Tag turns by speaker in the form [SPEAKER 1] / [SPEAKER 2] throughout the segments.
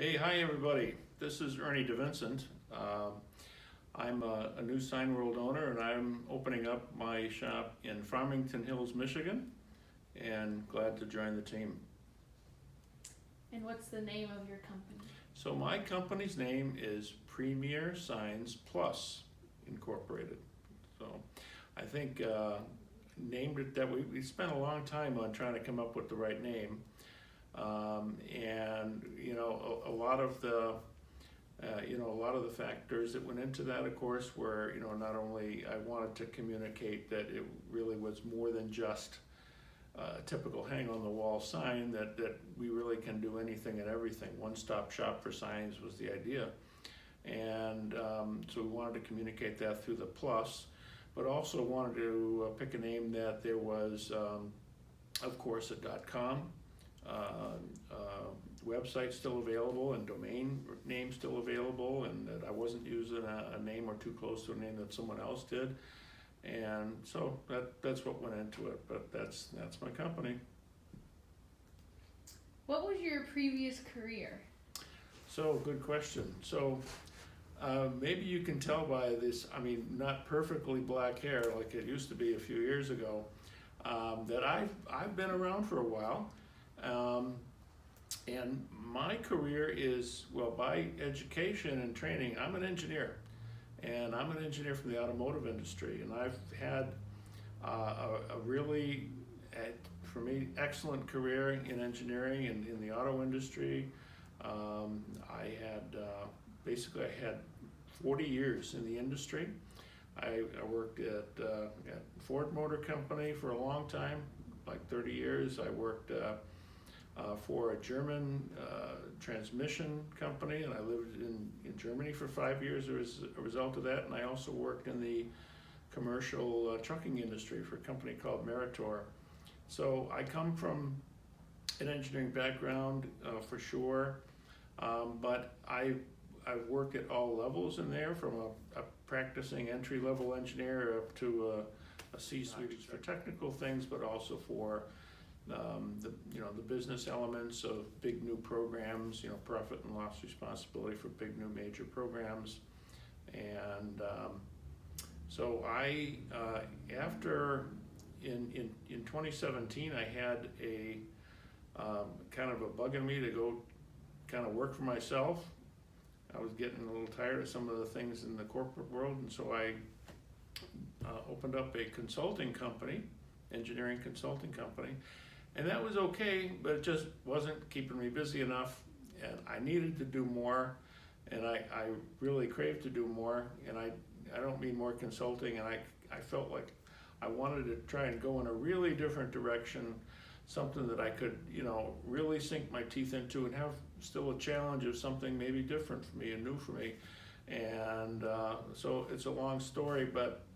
[SPEAKER 1] Hey, hi everybody. This is Ernie DeVincent. I'm a new Signworld owner and I'm opening up my shop in Farmington Hills, Michigan, and glad to join the team.
[SPEAKER 2] And what's the name of your company?
[SPEAKER 1] So my company's name is Premier Signs Plus Incorporated. So I think named it that. We spent a long time on trying to come up with the right name. And a lot of the factors that went into that, of course, were not only I wanted to communicate that it really was more than just a typical hang on the wall sign, that we really can do anything and everything. One-stop shop for signs was the idea, and so we wanted to communicate that through the plus, but also wanted to pick a name that there was, of course, a .com. Website still available and domain name still available, and that I wasn't using a name or too close to a name that someone else did, and so that's what went into it. But that's my company.
[SPEAKER 2] What was your previous career?
[SPEAKER 1] So good question. So maybe you can tell by this, not perfectly black hair like it used to be a few years ago, that I've been around for a while. And my career is, well, by education and training, I'm an engineer. And I'm an engineer from the automotive industry. And I've had a really, for me, excellent career in engineering and in the auto industry. I had 40 years in the industry. I worked at Ford Motor Company for a long time, like 30 years. I worked for a German transmission company, and I lived in Germany for 5 years as a result of that. And I also worked in the commercial trucking industry for a company called Meritor. So I come from an engineering background for sure, but I've worked at all levels in there, from a practicing entry-level engineer up to a C-suite for technical things, but also for the business elements of big new programs, profit and loss responsibility for big new major programs. And so I, after in 2017, I had a kind of a bug in me to go kind of work for myself. I was getting a little tired of some of the things in the corporate world, and so I opened up a consulting company, engineering consulting company. And that was okay, but it just wasn't keeping me busy enough, and I needed to do more, and I really craved to do more, and I don't mean more consulting, and I felt like I wanted to try and go in a really different direction, something that I could, really sink my teeth into and have still a challenge of something maybe different for me and new for me. And so it's a long story, but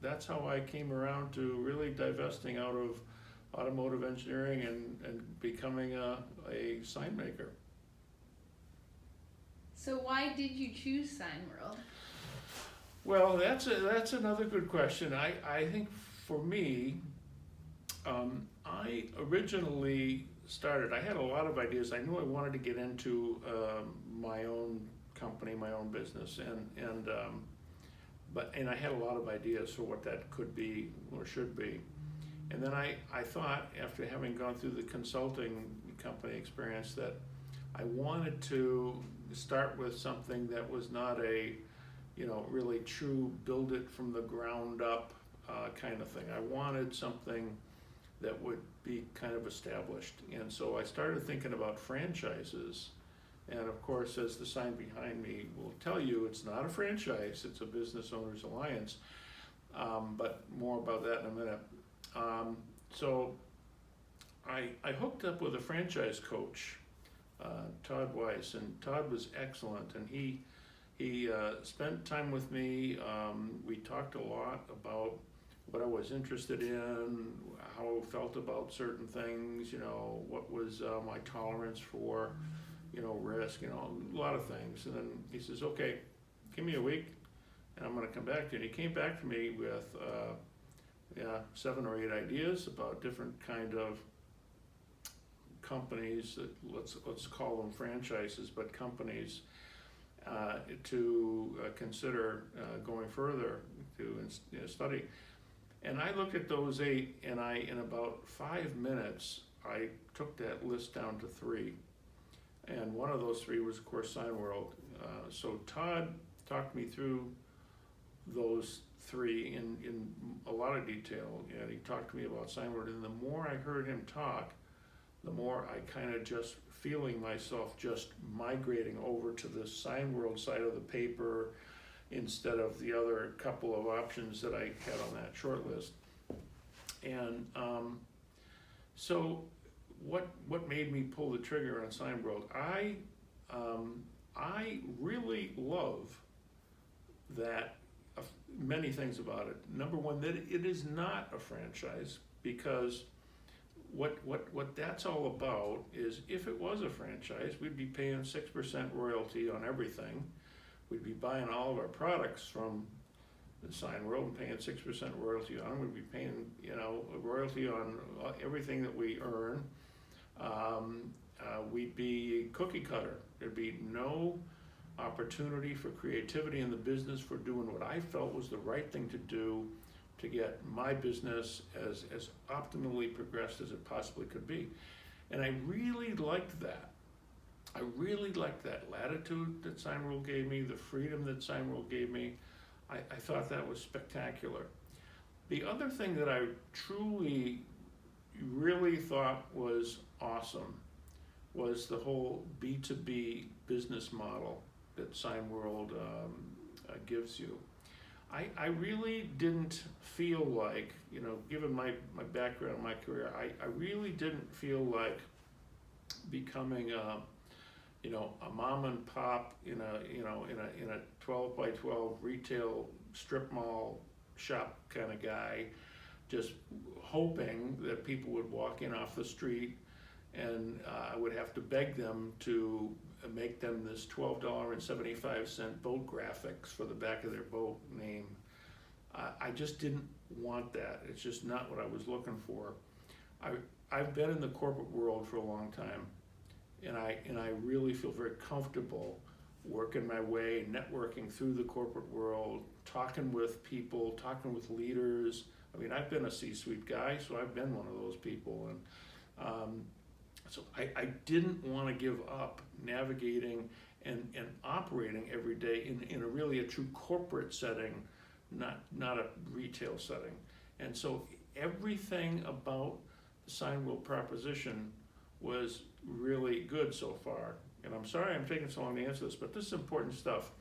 [SPEAKER 1] that's how I came around to really divesting out of automotive engineering and becoming a sign maker.
[SPEAKER 2] So why did you choose Signworld?
[SPEAKER 1] Well, that's another good question. I think for me, I originally started, I had a lot of ideas. I knew I wanted to get into my own company, my own business, and I had a lot of ideas for what that could be or should be. And then I thought, after having gone through the consulting company experience, that I wanted to start with something that was not a, really true build it from the ground up kind of thing. I wanted something that would be kind of established. And so I started thinking about franchises. And of course, as the sign behind me will tell you, it's not a franchise, it's a business owners alliance. But more about that in a minute. So I hooked up with a franchise coach, Todd Weiss, and Todd was excellent, and he spent time with me. We talked a lot about what I was interested in, how I felt about certain things, what was my tolerance for, risk, a lot of things. And then he says, okay, give me a week and I'm gonna come back to you. And he came back to me with 7 or 8 ideas about different kind of companies, that let's call them franchises, but companies, to consider going further to study. And I looked at those 8, and in about 5 minutes, I took that list down to 3. And one of those 3 was, of course, Signworld. So Todd talked me through those 3 in a lot of detail, and he talked to me about Signworld. And the more I heard him talk, the more I kind of just feeling myself just migrating over to the Signworld side of the paper instead of the other couple of options that I had on that short list. And so what made me pull the trigger on Signworld? I really love that, many things about it. Number one, that it is not a franchise, because what that's all about is, if it was a franchise, we'd be paying 6% royalty on everything. We'd be buying all of our products from the Signworld and paying 6% royalty on them. We'd be paying, a royalty on everything that we earn. We'd be cookie cutter. There'd be no opportunity for creativity in the business, for doing what I felt was the right thing to do to get my business as optimally progressed as it possibly could be. And I really liked that. I really liked that latitude that Signworld gave me, the freedom that Signworld gave me. I thought that was spectacular. The other thing that I truly, really thought was awesome was the whole B2B business model that Signworld gives you. I really didn't feel like, given my background, my career, I really didn't feel like becoming a mom and pop in a 12 by 12 retail strip mall shop kind of guy, just hoping that people would walk in off the street, and I would have to beg them to make them this $12.75 boat graphics for the back of their boat name. I just didn't want that. It's just not what I was looking for. I've been in the corporate world for a long time, and I really feel very comfortable working my way, networking through the corporate world, talking with people, talking with leaders. I mean, I've been a C-suite guy, so I've been one of those people, and so I didn't want to give up navigating and operating every day in a true corporate setting, not a retail setting. And so everything about the Signworld proposition was really good so far. And I'm sorry I'm taking so long to answer this, but this is important stuff.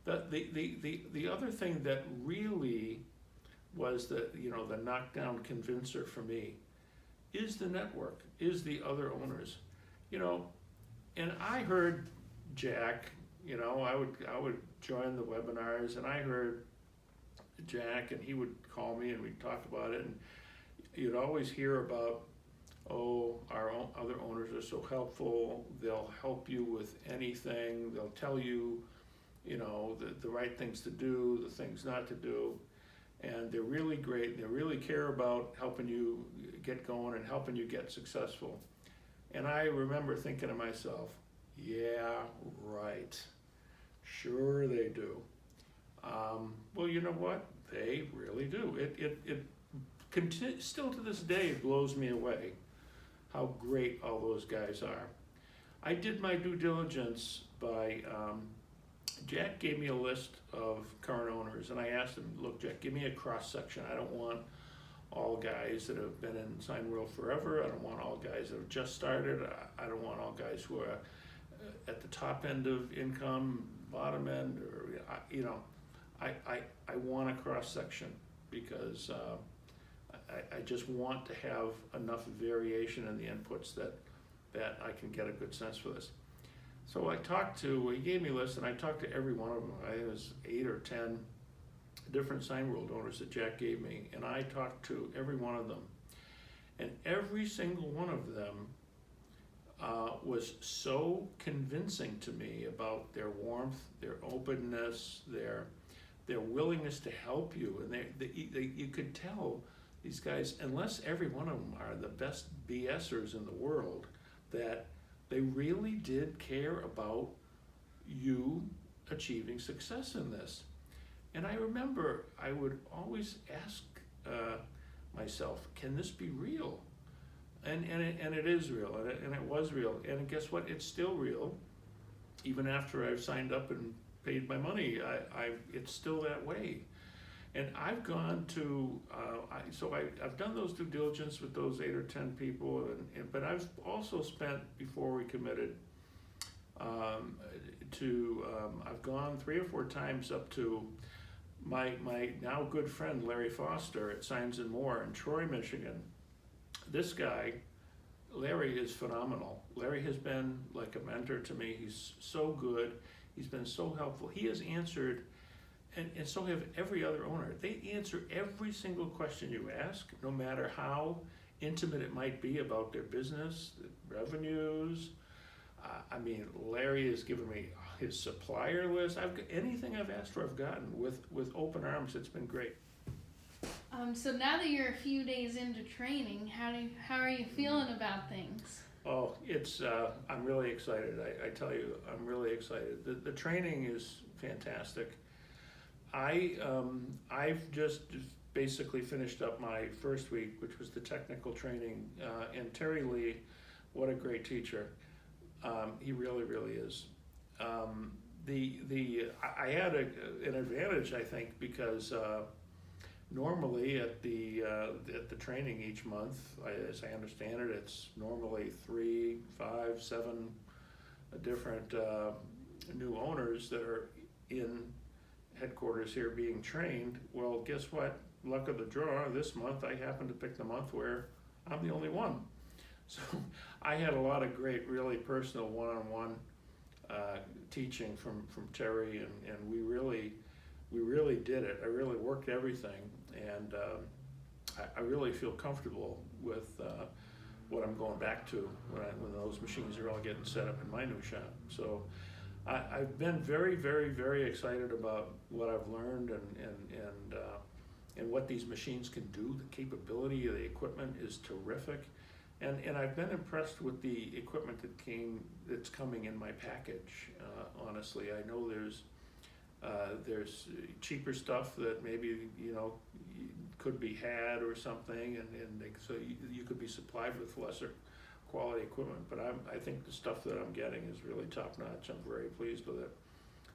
[SPEAKER 1] The other thing that really was the knockdown convincer for me is the network, is the other owners. And I heard Jack, I would join the webinars, and I heard Jack, and he would call me and we'd talk about it, and you'd always hear about, our other owners are so helpful, they'll help you with anything, they'll tell you, the right things to do, the things not to do, and they're really great, they really care about helping you get going and helping you get successful. And I remember thinking to myself, yeah, right, sure they do. Well, you know what? They really do. It still to this day blows me away how great all those guys are. I did my due diligence by, Jack gave me a list of current owners, and I asked him, look, Jack, give me a cross section. I don't want all guys that have been in Signworld forever. I don't want all guys that have just started. I don't want all guys who are at the top end of income, bottom end, or I want a cross section, because I just want to have enough variation in the inputs that I can get a good sense for this. So he gave me a list, and I talked to every one of them. I think it was 8 or 10 different Signworld owners that Jack gave me, and I talked to every one of them. And every single one of them was so convincing to me about their warmth, their openness, their willingness to help you. And you could tell these guys, unless every one of them are the best BSers in the world, that they really did care about you achieving success in this. And I remember I would always ask myself, can this be real? And it is real, and it was real. And guess what? It's still real. Even after I've signed up and paid my money, it's still that way. And I've gone to, I've done those due diligence with those 8 or 10 people, but I've also spent, before we committed, I've gone 3 or 4 times up to my now good friend Larry Foster at Signs and More in Troy, Michigan. This guy, Larry, is phenomenal. Larry has been like a mentor to me. He's so good. He's been so helpful. He has answered, and so have every other owner. They answer every single question you ask, no matter how intimate it might be about their business, revenues. I mean, Larry has given me his supplier list. Anything I've asked for, I've gotten with open arms. It's been great.
[SPEAKER 2] So now that you're a few days into training, how are you feeling about things?
[SPEAKER 1] Oh, I'm really excited. I tell you, I'm really excited. The training is fantastic. I've just basically finished up my first week, which was the technical training, and Terry Lee, what a great teacher. He really, really is. I had an advantage, I think, because normally at the training each month, as I understand it, it's normally 3, 5, 7 different new owners that are in headquarters here being trained. Well, guess what? Luck of the draw, this month I happened to pick the month where I'm the only one. So I had a lot of great, really personal one-on-one teaching from Terry, and we really did it. I really worked everything, and I really feel comfortable with what I'm going back to when those machines are all getting set up in my new shop. So I've been very, very, very excited about what I've learned and what these machines can do. The capability of the equipment is terrific. And I've been impressed with the equipment that's coming in my package. Honestly, I know there's cheaper stuff that maybe could be had or something, so you could be supplied with lesser quality equipment. But I think the stuff that I'm getting is really top notch. I'm very pleased with it.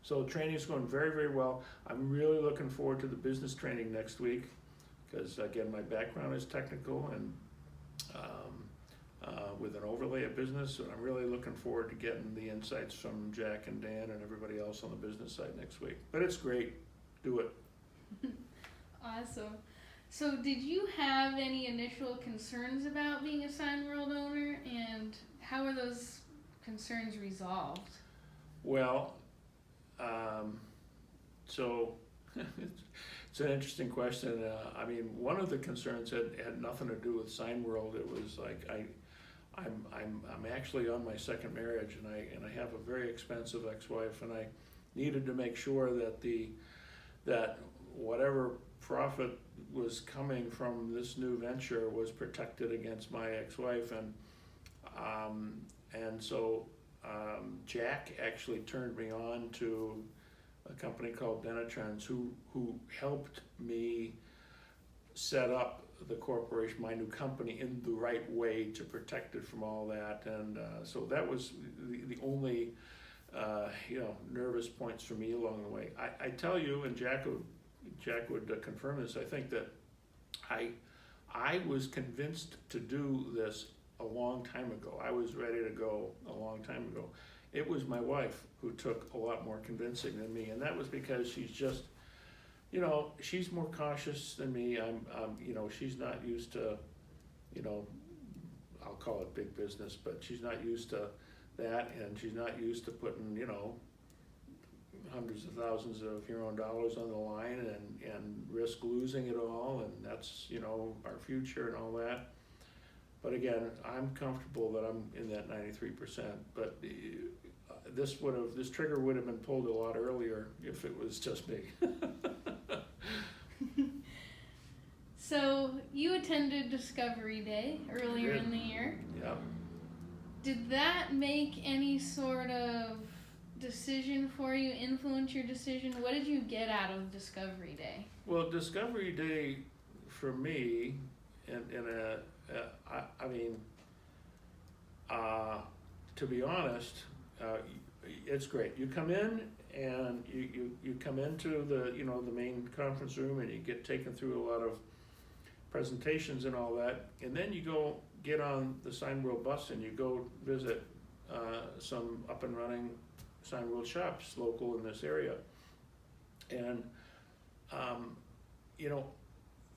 [SPEAKER 1] So training is going very, very well. I'm really looking forward to the business training next week, because again, my background is technical and with an overlay of business, and I'm really looking forward to getting the insights from Jack and Dan and everybody else on the business side next week. But it's great. Do it.
[SPEAKER 2] Awesome. So did you have any initial concerns about being a Signworld owner, and how are those concerns resolved?
[SPEAKER 1] Well, so it's an interesting question. I mean, one of the concerns had nothing to do with Signworld. It was like I'm actually on my second marriage, and I have a very expensive ex-wife, and I needed to make sure that whatever profit was coming from this new venture was protected against my ex-wife, and so Jack actually turned me on to a company called Benetrends, who helped me set up the corporation, my new company, in the right way to protect it from all that. And so that was the only nervous points for me along the way. I tell you, and Jack would confirm this, I think that I was convinced to do this a long time ago. I was ready to go a long time ago. It was my wife who took a lot more convincing than me, and that was because she's just, she's more cautious than me. She's not used to, I'll call it big business, but she's not used to that, and she's not used to putting, hundreds of thousands of your own dollars on the line and risk losing it all, and that's, our future and all that. But again, I'm comfortable that I'm in that 93%, but this trigger would have been pulled a lot earlier if it was just me.
[SPEAKER 2] So you attended Discovery Day earlier in the year.
[SPEAKER 1] Yeah.
[SPEAKER 2] Did that make any sort of decision for you, influence your decision? What did you get out of Discovery Day?
[SPEAKER 1] Well, Discovery Day for me, I mean, to be honest, it's great. You come in and you come into the the main conference room and you get taken through a lot of presentations and all that, and then you go get on the Signworld bus and you go visit some up and running Signworld shops local in this area. And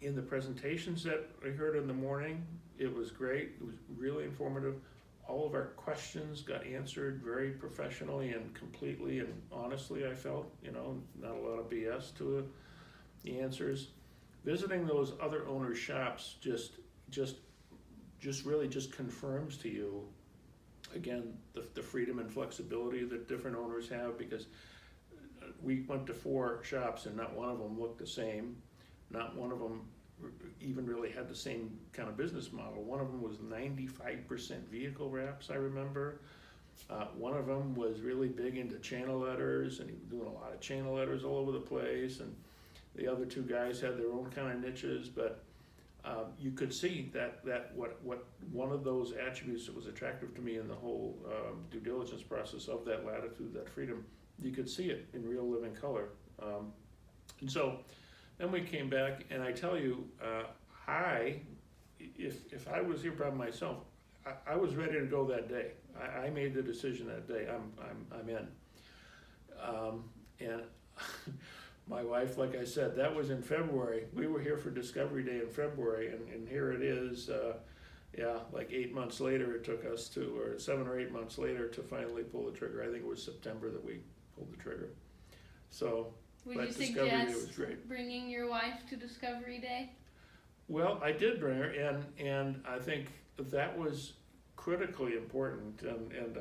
[SPEAKER 1] in the presentations that I heard in the morning, it was great. It was really informative. All of our questions got answered very professionally and completely and honestly, I felt, not a lot of BS to the answers. Visiting those other owners' shops just really just confirms to you, again, the freedom and flexibility that different owners have, because we went to 4 shops and not one of them looked the same. Not one of them even really had the same kind of business model. One of them was 95% vehicle wraps, I remember. One of them was really big into channel letters, and he was doing a lot of channel letters all over the place, and the other 2 guys had their own kind of niches, but you could see that what one of those attributes that was attractive to me in the whole due diligence process of that latitude, that freedom, you could see it in real living color. And so then we came back, and I tell you, if I was here by myself, I was ready to go that day. I made the decision that day. I'm in. And my wife, like I said, that was in February. We were here for Discovery Day in February, and here it is. Like 8 months later, it took us or 7 or 8 months later to finally pull the trigger. I think it was September that we pulled the trigger. So.
[SPEAKER 2] Would you
[SPEAKER 1] Discovery Day was
[SPEAKER 2] suggest
[SPEAKER 1] great.
[SPEAKER 2] bringing your wife to Discovery Day?
[SPEAKER 1] Well, I did bring her, and I think that was critically important, and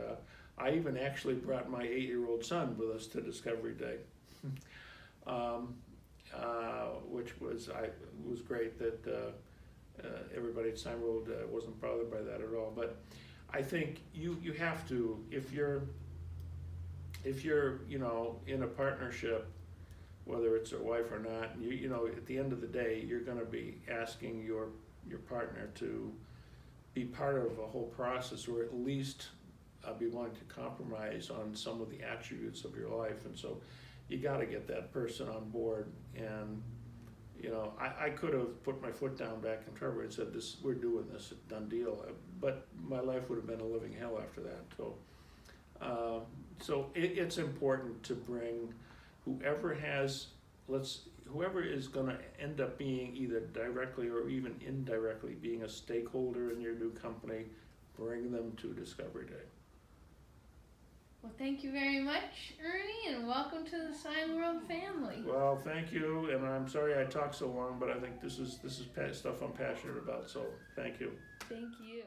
[SPEAKER 1] I even actually brought my 8-year-old son with us to Discovery Day, which was great that everybody at Signworld wasn't bothered by that at all. But I think you have to, if you're in a partnership, whether it's a wife or not, at the end of the day, you're going to be asking your partner to be part of a whole process, or at least be willing to compromise on some of the attributes of your life. And so you got to get that person on board. And I could have put my foot down back in February and said, we're doing this, a done deal, but my life would have been a living hell after that. So it's important to bring whoever is going to end up being either directly or even indirectly being a stakeholder in your new company, bring them to Discovery Day.
[SPEAKER 2] Well, thank you very much, Ernie, and welcome to the Signworld family.
[SPEAKER 1] Well, thank you, and I'm sorry I talked so long, but I think this is stuff I'm passionate about, so thank you.
[SPEAKER 2] Thank you.